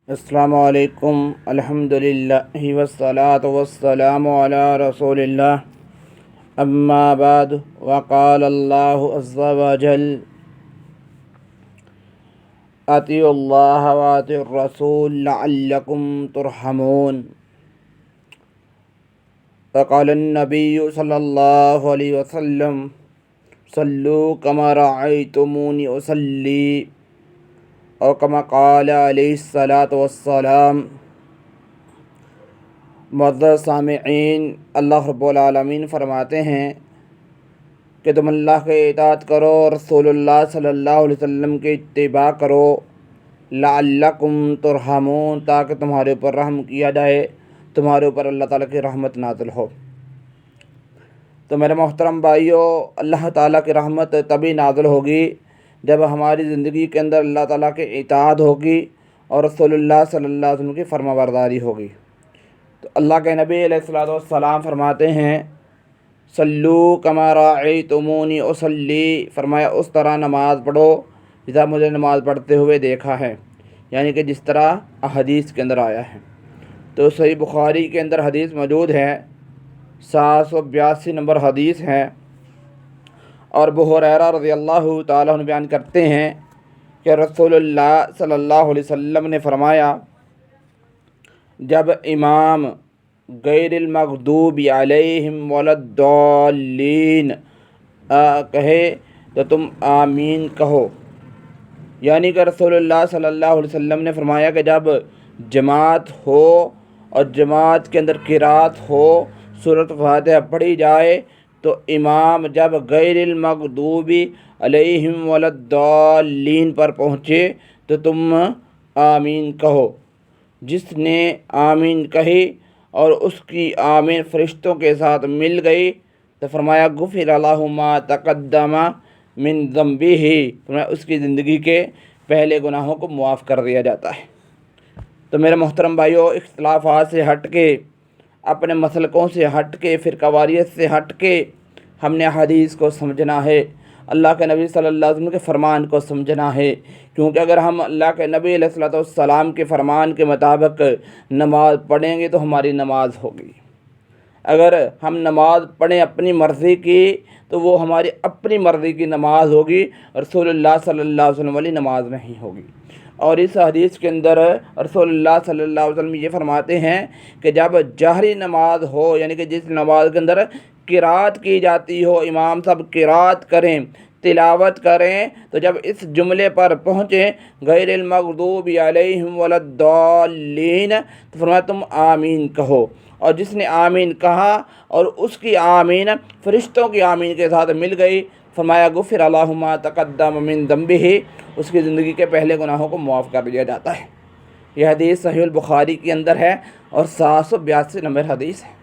السلام علیکم الحمدللہ والصلاة والسلام علی رسول اللہ اما بعد وقال اللہ عز وجل اطیعوا اللہ واطیعوا الرسول لعلکم ترحمون وقال النبی صلی اللہ علیہ وسلم صلوا کما رأیتمونی اصلی اور کما قال علیہ الصلاۃ والسلام۔ معزز سامعین، اللہ رب العالمین فرماتے ہیں کہ تم اللہ کے اطاعت کرو، رسول اللہ صلی اللہ علیہ وسلم کی اتباع کرو، لعلکم ترحمون، تاکہ تمہارے اوپر رحم کیا جائے، تمہارے اوپر اللہ تعالیٰ کی رحمت نازل ہو۔ تو میرے محترم بھائیو، اللہ تعالیٰ کی رحمت تبھی نازل ہوگی جب ہماری زندگی کے اندر اللہ تعالیٰ کے اطاعت ہوگی اور رسول اللہ صلی اللہ علیہ وسلم کی فرما برداری ہوگی۔ تو اللہ کے نبی علیہ الصلوۃ والسلام فرماتے ہیں صلو کما رأیتمونی اصلی، فرمایا اس طرح نماز پڑھو جیسا مجھے نماز پڑھتے ہوئے دیکھا ہے، یعنی کہ جس طرح احادیث کے اندر آیا ہے۔ تو صحیح بخاری کے اندر حدیث موجود ہے، 782 نمبر حدیث ہے، اور ابو ہریرہ رضی اللہ تعالیٰ عنہ بیان کرتے ہیں کہ رسول اللہ صلی اللہ علیہ وسلم نے فرمایا، جب امام غیر المغضوب علیہم ولا الضالین کہے تو تم آمین کہو، یعنی کہ رسول اللہ صلی اللہ علیہ وسلم نے فرمایا کہ جب جماعت ہو اور جماعت کے اندر قرات ہو، سورۃ فاتحہ پڑھی جائے، تو امام جب غیر المغضوب علیہم ولا الضالین پر پہنچے تو تم آمین کہو۔ جس نے آمین کہی اور اس کی آمین فرشتوں کے ساتھ مل گئی تو فرمایا غفر لہ ما تقدم من ذنبہ، فرمایا اس کی زندگی کے پہلے گناہوں کو معاف کر دیا جاتا ہے۔ تو میرے محترم بھائیو، اختلافات سے ہٹ کے، اپنے مسلکوں سے ہٹ کے، فرقہ واریت سے ہٹ کے ہم نے حدیث کو سمجھنا ہے، اللہ کے نبی صلی اللہ علیہ وسلم کے فرمان کو سمجھنا ہے، کیونکہ اگر ہم اللہ کے نبی علیہ الصلوۃ والسلام کے فرمان کے مطابق نماز پڑھیں گے تو ہماری نماز ہوگی۔ اگر ہم نماز پڑھیں اپنی مرضی کی تو وہ ہماری اپنی مرضی کی نماز ہوگی، رسول اللہ صلی اللہ علیہ وسلم والی نماز نہیں ہوگی۔ اور اس حدیث کے اندر رسول اللہ صلی اللہ علیہ وسلم یہ فرماتے ہیں کہ جب جہری نماز ہو، یعنی کہ جس نماز کے اندر قرات کی جاتی ہو، امام صاحب قرات کریں، تلاوت کریں، تو جب اس جملے پر پہنچیں غیر المغضوب علیہم ولا الضالین تو فرمایا تم آمین کہو، اور جس نے آمین کہا اور اس کی آمین فرشتوں کی آمین کے ساتھ مل گئی، فرمایا غفر لہ ما تقدم من ذنبہ، اس کی زندگی کے پہلے گناہوں کو معاف کر دیا جاتا ہے۔ یہ حدیث صحیح البخاری کے اندر ہے اور 782 نمبر حدیث ہے۔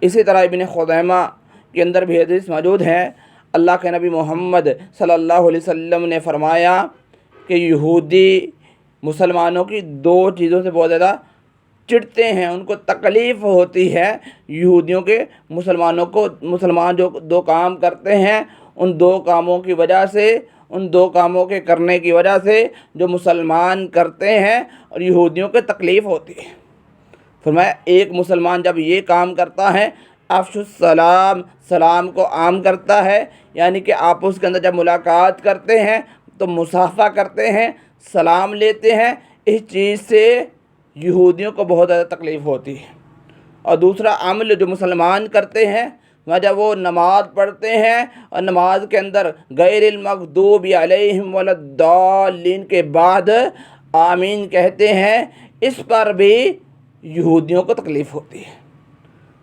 اسی طرح ابن خزیمہ کے اندر بھی حدیث موجود ہے، اللہ کے نبی محمد صلی اللہ علیہ وسلم نے فرمایا کہ یہودی مسلمانوں کی دو چیزوں سے بہت زیادہ چڑھتے ہیں، ان کو تکلیف ہوتی ہے یہودیوں کے مسلمان جو دو کام کرتے ہیں، ان دو کاموں کی وجہ سے، ان دو کاموں کے کرنے کی وجہ سے جو مسلمان کرتے ہیں اور یہودیوں کو تکلیف ہوتی ہے۔ فرمایا ایک مسلمان جب یہ کام کرتا ہے، افش السلام، سلام کو عام کرتا ہے، یعنی کہ آپس کے اندر جب ملاقات کرتے ہیں تو مصافحہ کرتے ہیں، سلام لیتے ہیں، اس چیز سے یہودیوں کو بہت زیادہ تکلیف ہوتی ہے۔ اور دوسرا عمل جو مسلمان کرتے ہیں، جب وہ نماز پڑھتے ہیں اور نماز کے اندر غیر المغضوب علیہم ولا الضالین کے بعد آمین کہتے ہیں، اس پر بھی یہودیوں کو تکلیف ہوتی ہے۔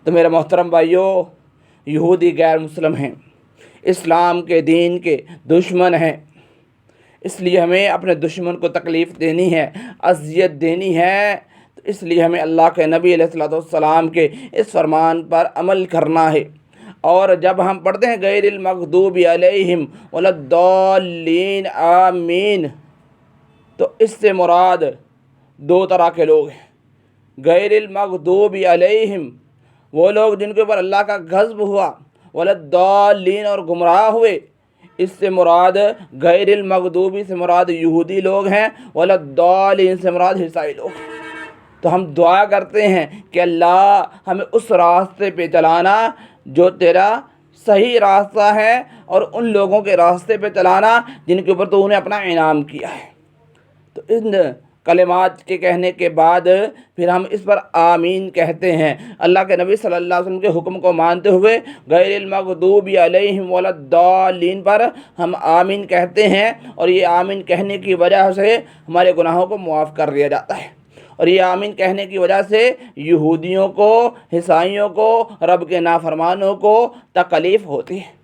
تو میرے محترم بھائیو، یہودی غیر مسلم ہیں، اسلام کے دین کے دشمن ہیں، اس لیے ہمیں اپنے دشمن کو تکلیف دینی ہے، اذیت دینی ہے، تو اس لیے ہمیں اللہ کے نبی علیہ الصلوۃ والسلام کے اس فرمان پر عمل کرنا ہے۔ اور جب ہم پڑھتے ہیں غیر المغضوب علیہم ولا الضالین آمین، تو اس سے مراد دو طرح کے لوگ ہیں۔ غیر المغضوب علیہم وہ لوگ جن کے اوپر اللہ کا غضب ہوا، ولا الضالین اور گمراہ ہوئے، اس سے مراد غیر المغضوبی سے مراد یہودی لوگ ہیں، ولا الضالین سے مراد عیسائی لوگ ہیں۔ تو ہم دعا کرتے ہیں کہ اللہ ہمیں اس راستے پہ چلانا جو تیرا صحیح راستہ ہے، اور ان لوگوں کے راستے پہ چلانا جن کے اوپر تو نے اپنا انعام کیا ہے۔ تو ان کلمات کے کہنے کے بعد پھر ہم اس پر آمین کہتے ہیں۔ اللہ کے نبی صلی اللہ علیہ وسلم کے حکم کو مانتے ہوئے غیر المغضوب علیہم ولا الضالین پر ہم آمین کہتے ہیں، اور یہ آمین کہنے کی وجہ سے ہمارے گناہوں کو معاف کر دیا جاتا ہے، اور یہ آمین کہنے کی وجہ سے یہودیوں کو، عیسائیوں کو، رب کے نافرمانوں کو تکلیف ہوتی ہے۔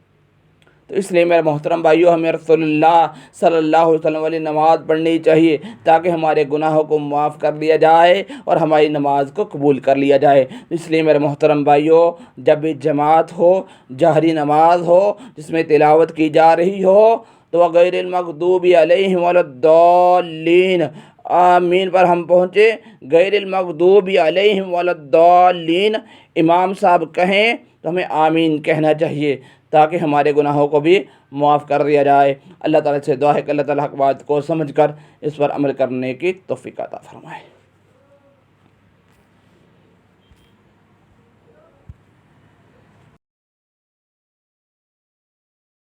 تو اس لیے میرے محترم بھائیو، ہمیں رسول اللہ صلی اللہ علیہ وسلم والی نماز پڑھنی چاہیے تاکہ ہمارے گناہوں کو معاف کر دیا جائے اور ہماری نماز کو قبول کر لیا جائے۔ اس لیے میرے محترم بھائیو، جب بھی جماعت ہو، جہری نماز ہو جس میں تلاوت کی جا رہی ہو، تو غیر المغضوب علیہم ولا الضالین آمین پر ہم پہنچے۔ غیر المغضوب علیہم ولا الضالین امام صاحب کہیں تو ہمیں آمین کہنا چاہیے تاکہ ہمارے گناہوں کو بھی معاف کر دیا جائے۔ اللہ تعالیٰ سے دعا ہے کہ اللہ تعالیٰ حق بات کو سمجھ کر اس پر عمل کرنے کی توفیق عطا فرمائے۔